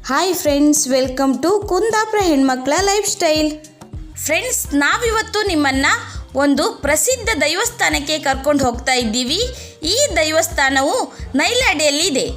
Hi friends, welcome to Kundapura ಹೆಣ್ಮಕ್ಳ life style. Friends, ನಾವಿವತ್ತು ನಿಮ್ಮನ್ನು ಒಂದು ಪ್ರಸಿದ್ಧ ದೇವಸ್ಥಾನಕ್ಕೆ ಕರ್ಕೊಂಡು ಹೋಗ್ತಾ ಇದ್ದೀವಿ. ಈ ದೇವಸ್ಥಾನವು ನೈಲಾಡಿಯಲ್ಲಿದೆ.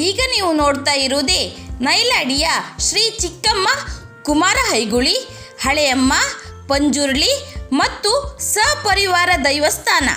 ಈಗ ನೀವು ನೋಡ್ತಾ ಇರುವುದೇ ನೈಲಾಡಿಯ ಶ್ರೀ ಚಿಕ್ಕಮ್ಮ ಕುಮಾರ ಹೈಗುಳಿ, ಹಳೆಯಮ್ಮ, ಪಂಜುರ್ಲಿ ಮತ್ತು ಸಪರಿವಾರ ದೇವಸ್ಥಾನ.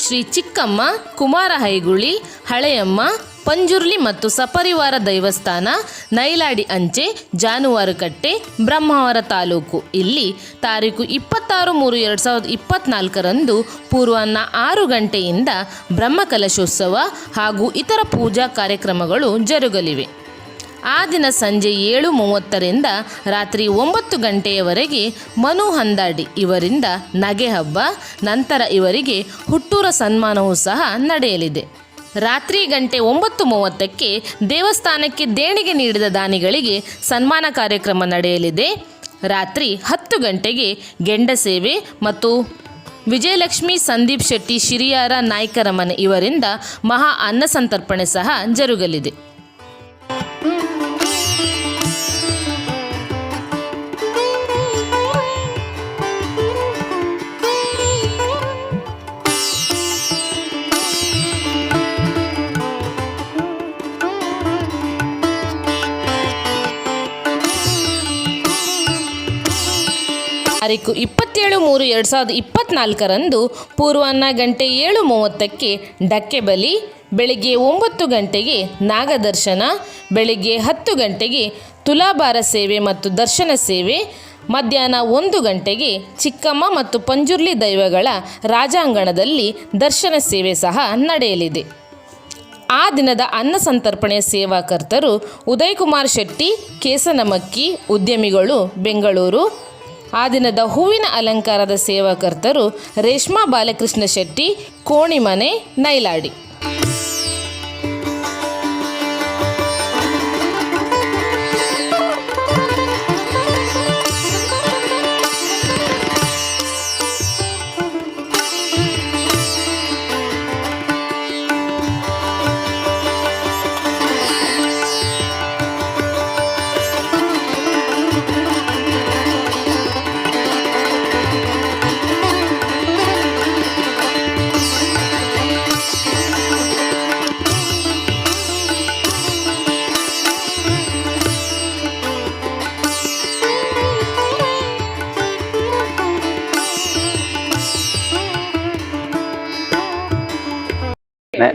ಶ್ರೀ ಚಿಕ್ಕಮ್ಮ ಕುಮಾರ ಹೈಗುಳಿ, ಹಳೆಯಮ್ಮ, ಪಂಜುರ್ಲಿ ಮತ್ತು ಸಪರಿವಾರ ದೇವಸ್ಥಾನ, ನೈಲಾಡಿ ಅಂಚೆ, ಜಾನುವಾರುಕಟ್ಟೆ, ಬ್ರಹ್ಮಾವರ ತಾಲೂಕು. ಇಲ್ಲಿ ತಾರೀಕು 26/3/2024 ಪೂರ್ವಾಹ್ನ 6 ಗಂಟೆಯಿಂದ ಬ್ರಹ್ಮಕಲಶೋತ್ಸವ ಹಾಗೂ ಇತರ ಪೂಜಾ ಕಾರ್ಯಕ್ರಮಗಳು ಜರುಗಲಿವೆ. ಆ ದಿನ ಸಂಜೆ 7:30ರಿಂದ ರಾತ್ರಿ 9 ಗಂಟೆಯವರೆಗೆ ಮನು ಹಂದಾಡಿ ಇವರಿಂದ ನಗೆ ಹಬ್ಬ, ನಂತರ ಇವರಿಗೆ ಹುಟ್ಟೂರ ಸನ್ಮಾನವೂ ಸಹ ನಡೆಯಲಿದೆ. ರಾತ್ರಿ 9:30ಕ್ಕೆ ದೇವಸ್ಥಾನಕ್ಕೆ ದೇಣಿಗೆ ನೀಡಿದ ದಾನಿಗಳಿಗೆ ಸನ್ಮಾನ ಕಾರ್ಯಕ್ರಮ ನಡೆಯಲಿದೆ. ರಾತ್ರಿ 10 ಗಂಟೆಗೆ ಗೆಂಡ ಸೇವೆ ಮತ್ತು ವಿಜಯಲಕ್ಷ್ಮಿ ಸಂದೀಪ್ ಶೆಟ್ಟಿ ಶಿರಿಯಾರ ನಾಯ್ಕರ ಮನೆ ಇವರಿಂದ ಮಹಾ ಅನ್ನ ಸಂತರ್ಪಣೆ ಸಹ ಜರುಗಲಿದೆ. ತಾರೀಕು 27/3/2024 ಪೂರ್ವಾಹ್ನ 7:30ಕ್ಕೆ ಡಕ್ಕೆ ಬಲಿ, ಬೆಳಿಗ್ಗೆ 9 ಗಂಟೆಗೆ ನಾಗದರ್ಶನ, ಬೆಳಿಗ್ಗೆ 10 ಗಂಟೆಗೆ ತುಲಾಭಾರ ಸೇವೆ ಮತ್ತು ದರ್ಶನ ಸೇವೆ, ಮಧ್ಯಾಹ್ನ 1 ಗಂಟೆಗೆ ಚಿಕ್ಕಮ್ಮ ಮತ್ತು ಪಂಜುರ್ಲಿ ದೈವಗಳ ರಾಜಾಂಗಣದಲ್ಲಿ ದರ್ಶನ ಸೇವೆ ಸಹ ನಡೆಯಲಿದೆ. ಆ ದಿನದ ಅನ್ನ ಸಂತರ್ಪಣೆಯ ಸೇವಾಕರ್ತರು ಉದಯಕುಮಾರ್ ಶೆಟ್ಟಿ, ಕೇಸನಮಕ್ಕಿ, ಉದ್ಯಮಿಗಳು, ಬೆಂಗಳೂರು. ಆ ದಿನದ ಹೂವಿನ ಅಲಂಕಾರದ ಸೇವಾಕರ್ತರು ರೇಷ್ಮಾ ಬಾಲಕೃಷ್ಣ ಶೆಟ್ಟಿ, ಕೋಣಿಮನೆ, ನೈಲಾಡಿ.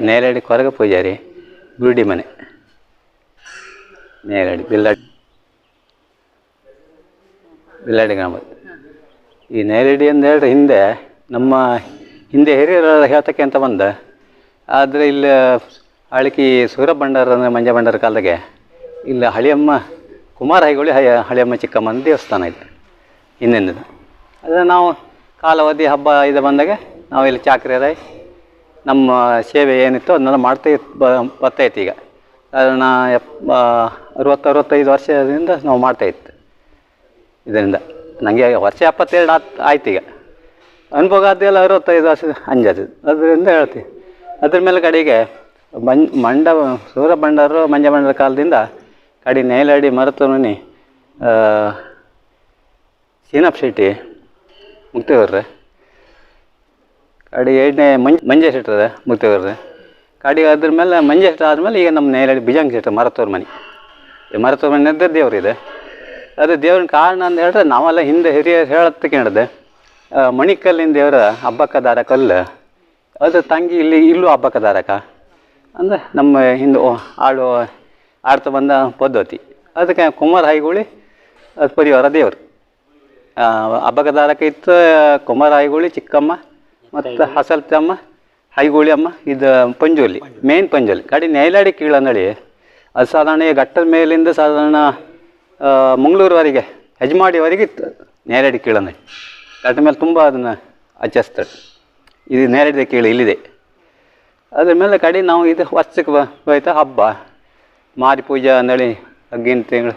ನೇರಡಿ ಕೊರಗ ಪೂಜಾರಿ, ಗುರುಡಿ ಮನೆ, ನೇರಡಿ ಬಿಲ್ಲ ಬಿಲ್ಲಾಡಿ ಗ್ರಾಮದ. ಈ ನೇರಡಿ ಅಂತ ಹೇಳಿದ್ರೆ ಹಿಂದೆ ನಮ್ಮ ಹಿರಿಯರ ಹೇಳ್ತಕ್ಕೆ ಅಂತ ಬಂದ. ಆದರೆ ಇಲ್ಲಿ ಅಳಿಕಿ ಸೂರ ಭಂಡಾರ ಅಂದರೆ ಮಂಜ ಭಂಡಾರ ಕಾಲದಾಗೆ ಇಲ್ಲಿ ಹಳಿಯಮ್ಮ ಕುಮಾರ ಹೈಗೋಳಿ ಹಳಿಯಮ್ಮ ಚಿಕ್ಕಮ್ಮನ ದೇವಸ್ಥಾನ ಇತ್ತು ಹಿಂದಿನದು. ಅದು ನಾವು ಕಾಲಾವಧಿ ಹಬ್ಬ ಇದು ಬಂದಾಗ ನಾವು ಇಲ್ಲಿ ಚಾಕ್ರಿಯರ ನಮ್ಮ ಸೇವೆ ಏನಿತ್ತು ಅದನ್ನೆಲ್ಲ ಬರ್ತಾಯಿತ್ತು. ಈಗ ಕಾರಣ 60-65 ವರ್ಷದಿಂದ ನಾವು ಮಾಡ್ತಾಯಿತ್ತು. ಇದರಿಂದ ನನಗೆ ವರ್ಷ 72 ಆಯ್ತು. ಈಗ ಅನುಭವ ಅದೆಲ್ಲ 65 ವರ್ಷ ಅಂಜದು. ಅದರಿಂದ ಹೇಳ್ತೀವಿ. ಅದ್ರ ಮೇಲೆ ಕಡೆಗೆ ಸೂರ ಭಂಡಾರ ಮಂಜ ಭಂಡಾರ ಕಾಲದಿಂದ ಕಡೆ ನೇಲಾಡಿ ಮರತುನಿ ಸೀನಪ್ ಶೆಟ್ಟಿ ಮುಕ್ತಿಯವ್ರೆ ಕಡೆ 2ನೇ ಮಂಜೆ ಶೆಟ್ರದ ಮುಕ್ತಿಯವ್ರೆ ಕಡೆಗೆ ಅದ್ರ ಮೇಲೆ ಮಂಜೆ ಶೆಟ್ಟ ಆದಮೇಲೆ ಈಗ ನಮ್ಮ ನೇಲಾಡಿ ಬಿಜಂಗ್ ಶೆಟ್ಟ ಮರತೂರು ಮನೆ. ಈ ಮರತೂರು ಮನೆಯದ್ದೇ ದೇವ್ರಿದೆ. ಅದು ದೇವ್ರನ್ನ ಕಾರಣ ಅಂತ ಹೇಳಿದ್ರೆ ನಾವೆಲ್ಲ ಹಿಂದೆ ಹಿರಿಯರು ಹೇಳತ್ತೆ ಕೇಳಿದೆ. ಮಣಿಕಲ್ಲಿನ ದೇವರ ಹಬ್ಬಕ್ಕದಾರ ಕಲ್ಲು ಅದು ತಂಗಿ ಇಲ್ಲೂ ಹಬ್ಬಕ್ಕದಾರಕ ಅಂದರೆ ನಮ್ಮ ಹಿಂದೆ ಆಡ್ತಾ ಬಂದ ಪದ್ಧತಿ. ಅದಕ್ಕೆ ಕುಮಾರ ಹೈಗೋಳಿ ಅದು ಪರಿವಾರ ದೇವರು. ಹಬ್ಬಕ್ಕದಾರಕ್ಕೆ ಇತ್ತು ಕುಮಾರ ಹೈಗೋಳಿ ಚಿಕ್ಕಮ್ಮ ಮತ್ತು ಹಸಲ್ತಮ್ಮ ಹೈಗೋಳಿ ಅಮ್ಮ. ಇದು ಪಂಜೋಲಿ ಮೇನ್ ಪಂಜೋಲಿ ಕಡೆ ನೇಲಾಡಿ ಕೀಳಂದಳಿ. ಅದು ಸಾಧಾರಣ ಘಟ್ಟದ ಮೇಲಿಂದ ಸಾಧಾರಣ ಮಂಗಳೂರುವರೆಗೆ ಹೆಜ್ಮಾಡಿವರೆಗೆ ಇತ್ತು ನೇಲಾಡಿ ಕೀಳಂದಳಿ. ಘಟ್ಟ ಮೇಲೆ ತುಂಬ ಅದನ್ನು ಆಚರಿಸ್ತಾರೆ. ಇದು ನೇರಡಿದ ಕೀಳು ಇಲ್ಲಿದೆ. ಅದ್ರ ಮೇಲೆ ಕಡೆ ನಾವು ಇದು ವರ್ಷಕ್ಕೆ ಹೋಯ್ತಾ ಹಬ್ಬ ಮಾರಿ ಪೂಜೆ ಅಂದೇಳಿ ಅಗ್ಗಿನ ತಿಂಗಳು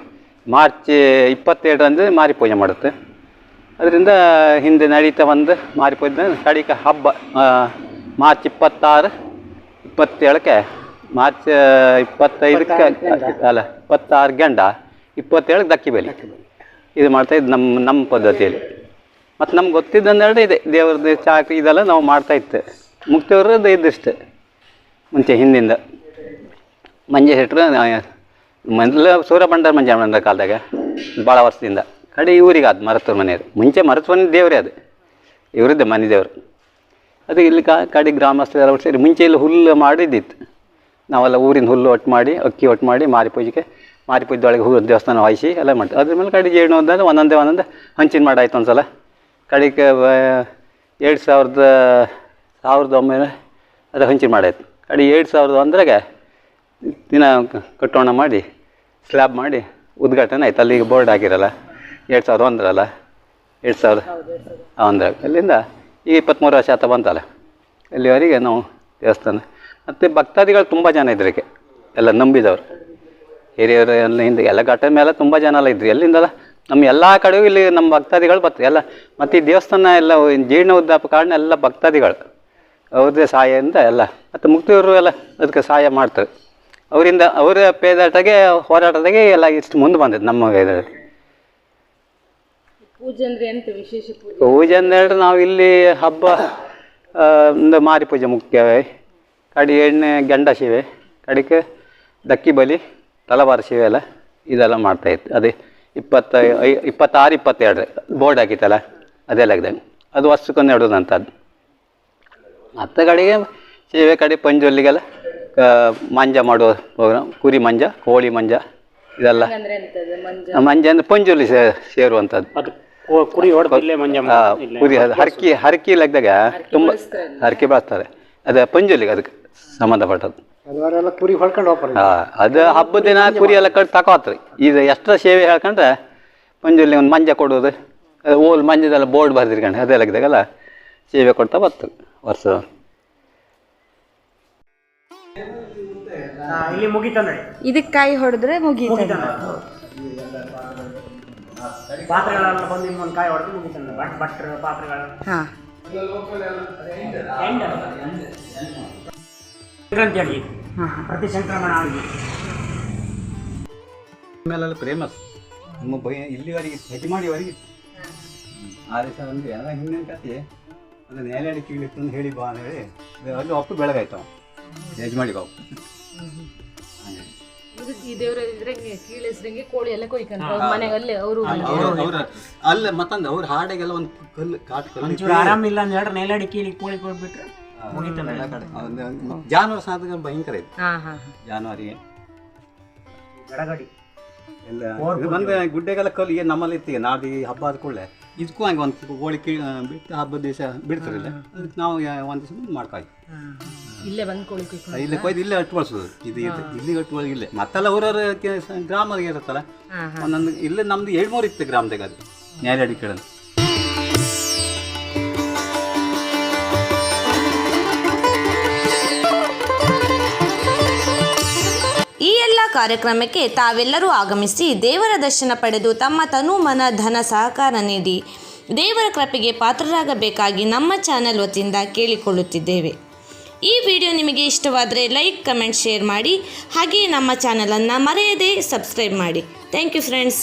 ಮಾರ್ಚ್ 27 ಮಾರಿ ಪೂಜೆ ಮಾಡುತ್ತೆ. ಅದರಿಂದ ಹಿಂದೆ ನಡೀತಾ ಬಂದು ಮಾರಿ ಪೂಜೆ ಕಡೆಗೆ ಹಬ್ಬ ಮಾರ್ಚ್ 26, 27ಕ್ಕೆ ಮಾರ್ಚ್ 25ಕ್ಕೆ ಅಲ್ಲ 26 ಗಂಡ 27ಕ್ಕೆ ದಕ್ಕಿ ಬೆಲೆ ಇದು ಮಾಡ್ತಾಯಿದ್ದು ನಮ್ಮ ಪದ್ಧತಿಯಲ್ಲಿ. ಮತ್ತು ನಮ್ಗೆ ಗೊತ್ತಿದ್ದಂದ್ರೆ ಇದೆ ದೇವ್ರದ್ದು ಚಾಕ್ರಿ ಇದೆಲ್ಲ ನಾವು ಮಾಡ್ತಾಯಿತ್ತು. ಮುಕ್ತಿಯವ್ರದ್ದು ಇದಿಷ್ಟು ಮುಂಚೆ ಹಿಂದಿಂದ ಮಂಜೆ ಶೆಟ್ರು ಮೊದಲು ಸೂರ ಭಂಡಾರ ಮಂಜ ಭಂಡಾರ ಕಾಲದಾಗ ಭಾಳ ವರ್ಷದಿಂದ ಕಡೆ ಇವ್ರಿಗೆ ಅದು ಮರತೂರು ಮನೆಯದು. ಮುಂಚೆ ಮರತೂರು ಮನೆ ದೇವರೇ ಅದು ಇವರದ್ದೇ ಮನೆ ದೇವರು. ಅದು ಇಲ್ಲಿ ಕಡೆ ಗ್ರಾಮಸ್ಥರೆಲ್ಲ ಒಟ್ಟು ಸೇರಿ ಮುಂಚೆ ಇಲ್ಲಿ ಹುಲ್ಲು ಮಾಡಿದ್ದಿತ್ತು. ನಾವೆಲ್ಲ ಊರಿನ ಹುಲ್ಲು ಒಟ್ಟು ಮಾಡಿ ಅಕ್ಕಿ ಒಟ್ಟು ಮಾಡಿ ಮಾರಿ ಪೂಜೆಗೆ ಒಳಗೆ ದೇವಸ್ಥಾನ ವಾಯಿಸಿ ಎಲ್ಲ ಮಾಡ್ತೀವಿ. ಅದ್ರ ಮೇಲೆ ಕಡೆ ಜೇನು ಹೋದಾಗ ಒಂದೊಂದೇ ಹಂಚಿನ ಮಾಡಾಯ್ತು ಒಂದು ಸಲ. ಕಡೆಗೆ 1900 ಅದು ಹಂಚಿನ ಮಾಡಾಯ್ತು. ಕಡೆ 2001 ದಿನ ಕಟ್ಟೋಣ ಮಾಡಿ ಸ್ಲ್ಯಾಬ್ ಮಾಡಿ ಉದ್ಘಾಟನೆ ಆಯ್ತು. ಅಲ್ಲಿಗೆ ಬೋರ್ಡ್ ಆಗಿರಲ್ಲ 2001 2001 ಅಲ್ಲಿಂದ ಈಗ 23 ವರ್ಷ ಆತ ಬಂತಲ್ಲ. ಇಲ್ಲಿವರೆಗೆ ನಾವು ದೇವಸ್ಥಾನ ಮತ್ತು ಭಕ್ತಾದಿಗಳು ತುಂಬ ಜನ ಇದ್ರಿಗೆ ಎಲ್ಲ ನಂಬಿದವರು ಹಿರಿಯರು ಎಲ್ಲ ಹಿಂದೆ ಎಲ್ಲ ಘಟ್ಟದ ಮೇಲೆ ತುಂಬ ಜನ ಎಲ್ಲ ಇದ್ರಿ. ಎಲ್ಲಿಂದಲ್ಲ ನಮ್ಮ ಎಲ್ಲ ಕಡೆಗೂ ಇಲ್ಲಿ ನಮ್ಮ ಭಕ್ತಾದಿಗಳು ಬರ್ತಾರೆ ಎಲ್ಲ. ಮತ್ತು ಈ ದೇವಸ್ಥಾನ ಎಲ್ಲ ಜೀರ್ಣ ಉದ್ದಾಪ ಕಾರಣ ಎಲ್ಲ ಭಕ್ತಾದಿಗಳು ಅವ್ರದ್ದೇ ಸಹಾಯದಿಂದ ಎಲ್ಲ. ಮತ್ತು ಮುಕ್ತಿಯವರು ಎಲ್ಲ ಅದಕ್ಕೆ ಸಹಾಯ ಮಾಡ್ತಾರೆ. ಅವರಿಂದ ಅವರ ಪೇದಾಟಗೆ ಹೋರಾಟದಾಗೆ ಎಲ್ಲ ಇಷ್ಟು ಮುಂದೆ ಬಂದಿದ್ದು ನಮ್ಮ ಇದರಲ್ಲಿ. ಪೂಜೆ ಅಂದರೆ ಎಂತ ವಿಶೇಷ ಪೂಜೆ ಅಂದರೆ ನಾವು ಇಲ್ಲಿ ಹಬ್ಬ ಒಂದು ಮಾರಿ ಪೂಜೆ ಮುಖ್ಯವೇ. ಕಡೆ 2ನೇ ಗಂಡ ಶಿವೆ ಕಡೆಗೆ ದಕ್ಕಿ ಬಲಿ ತಲವಾರ ಶಿವೆ ಎಲ್ಲ ಇದೆಲ್ಲ ಮಾಡ್ತಾಯಿತ್ತು. ಅದೇ 26, 22 ಬೋರ್ಡ್ ಹಾಕಿತ್ತಲ್ಲ ಅದೆಲ್ಲ ಆಗಿದೆ. ಅದು ವರ್ಷಕ್ಕೊಂದು ನೆಡೋದಂಥದ್ದು. ಮತ್ತು ಕಡೆಗೆ ಸೇವೆ ಕಡೆ ಪಂಜೊಲ್ಲಿಗೆಲ್ಲ ಮಂಜ ಮಾಡುವ ಪ್ರೋಗ್ರಾಮ್. ಕುರಿ ಮಂಜ, ಕೋಳಿ ಮಂಜ ಇದೆಲ್ಲ. ಮಂಜ ಅಂದರೆ ಪಂಜೊಲ್ಲಿ ಸೇರುವಂಥದ್ದು. ಕುರಿ ಹರಕಿ ಲೆಕ್ಕದಾಗ ತುಂಬ ಹರಕೆ ಬಳಸ್ತಾರೆ. ಅದು ಪಂಜೊಲ್ಲಿಗೆ ಅದಕ್ಕೆ ಸಂಬಂಧಪಟ್ಟದ್ದು. ಕುರಿ ಹೊಡ್ಕೊಂಡು ಹೋಗ್ತಾರೆ. ಅದು ಹಬ್ಬದ ದಿನ ಕುರಿ ಎಲ್ಲ ಕಟ್ಟಿ ತಗೋತ್ರಿ. ಇದು ಎಷ್ಟರ ಸೇವೆ ಹೇಳ್ಕೊಂಡ್ರೆ ಪಂಜೊಲ್ಲಿ ಒಂದು ಮಂಜ ಕೊಡೋದು ಓಲ್ ಮಂಜದೆಲ್ಲ ಬೋರ್ಡ್ ಬರ್ದಿರ್ಕೊಂಡು ಅದೆಲ್ಲ ಇದ್ದಾಗಲ್ಲ ಸೇವೆ ಕೊಡ್ತಾ ಬರ್ತದೆ ವರ್ಷ. ಇಲ್ಲಿ ಮುಗಿತಂದ್ರೆ ಇದಕ್ಕೆ ಕಾಯಿ ಹೊಡೆದ್ರೆ ಮುಗೀತು. ಪಾತ್ರೆಗಳೆಲ್ಲ ಬಂದು ಇನ್ನೊಂದು ಕಾಯಿ ಹೊಡೆದು ಮುಗಿತಂದ್ರೆ ಭಟ್ರು ಪಾತ್ರೆಗಳು. ಹಾಂ ಸಂಕ್ರಾಂತಿ ಪ್ರತಿ ಸಂಕ್ರಮಣ ಆಗಿ ಮೇಲೆಲ್ಲ ಫೇಮಸ್ ನಮ್ಮ ಇಲ್ಲಿವರೆಗೆ ಹೆಜ್ಮಾಡಿವರೆಗೆ ಆ ದಿವಸ ಅಂದರೆ ಎಲ್ಲ ಹಿಂದಿನ ಕತೆ. ಅದು ನೇಲಾಡಿ ಕೀಳಿತ್ತು ಅಂತ ಹೇಳಿ ಬಾ ಅಂತ ಹೇಳಿ ಅಲ್ಲಿ ಒಪ್ಪು ಬೆಳಗಾಯ್ತು ಹೆಜ್ಮಾಡಿಗೆ ಒಪ್ಪು. ಈ ದೇವರ ಇದ್ರೆ ಕೀಳೆಸ್ರಂಗೆ ಕೋಳಿ ಎಲ್ಲ ಕೊಯ್ಕೊಂಡು ಮನೆಗಲ್ಲೇ ಅವರು ಅಲ್ಲ ಮತ್ತಂದ ಅವ್ರ ಹಾಡೆಗೆಲ್ಲ ಒಂದು ಕಲ್ಲು ಕಾಟು ಕಲ್ಲು ಆರಾಮಿಲ್ಲ ಅಂತ ಹೇಳ್ರೆ ನೇಲಾಡಿ ಕೀಳಿ ಕೋಳಿ ಕೊಟ್ಬಿಟ್ರೆ ಜಾನುವಾರು ಸಾಧಕ ಭಯಂಕರ ಇದೆ. ಜಾನುವಾರಿಗೆ ಗಡಗಡಿ ಎಲ್ಲ ಇದು ಬಂದು ಗುಡ್ಡೆಗೆಲ್ಲ ಕಲ್ಲು ಈಗ ನಮ್ಮಲ್ಲಿ ಇರ್ತೀವಿ ನಾಡು ಈ ಹಬ್ಬ ಆದ ಕೂಡಲೇ ಇದಕ್ಕೂ ಹಂಗೆ ಒಂದು ಕೋಳಿ ಬಿಟ್ಟು ಹಬ್ಬದ ದಿವಸ ಬಿಡ್ತಾರಿಲ್ಲ ಅದಕ್ಕೆ ನಾವು ಒಂದು ದಿವಸ ಮುಂದೆ ಮಾಡ್ಕಾಯ್ತು ಇಲ್ಲೇ ಬಂದು ಕೋಳಿ ಇಲ್ಲೇ ಕೊಯ್ದು ಇಲ್ಲೇ ಅಟ್ಟುವಳ್ಸೋದು ಇದು ಇಲ್ಲಿ ಅಟ್ಟುವಳಿ ಇಲ್ಲೇ ಮತ್ತೆಲ್ಲ ಊರವ್ರ ಗ್ರಾಮದಾಗ ಇರುತ್ತಲ್ಲ ಒಂದೊಂದು ಇಲ್ಲೇ ನಮ್ದು 2-3 ಇತ್ತು ಗ್ರಾಮದಾಗ ಅದು ನ್ಯಾಯಾಲಯ ಕೇಳಲು. ಈ ಎಲ್ಲ ಕಾರ್ಯಕ್ರಮಕ್ಕೆ ತಾವೆಲ್ಲರೂ ಆಗಮಿಸಿ ದೇವರ ದರ್ಶನ ಪಡೆದು ತಮ್ಮ ತನು ಮನ ಧನ ಸಹಕಾರ ನೀಡಿ ದೇವರ ಕೃಪೆಗೆ ಪಾತ್ರರಾಗಬೇಕಾಗಿ ನಮ್ಮ ಚಾನೆಲ್ ವತಿಯಿಂದ ಕೇಳಿಕೊಳ್ಳುತ್ತಿದ್ದೇವೆ. ಈ ವಿಡಿಯೋ ನಿಮಗೆ ಇಷ್ಟವಾದರೆ ಲೈಕ್, ಕಮೆಂಟ್, ಶೇರ್ ಮಾಡಿ. ಹಾಗೆಯೇ ನಮ್ಮ ಚಾನಲನ್ನು ಮರೆಯದೇ ಸಬ್ಸ್ಕ್ರೈಬ್ ಮಾಡಿ. Thank you friends.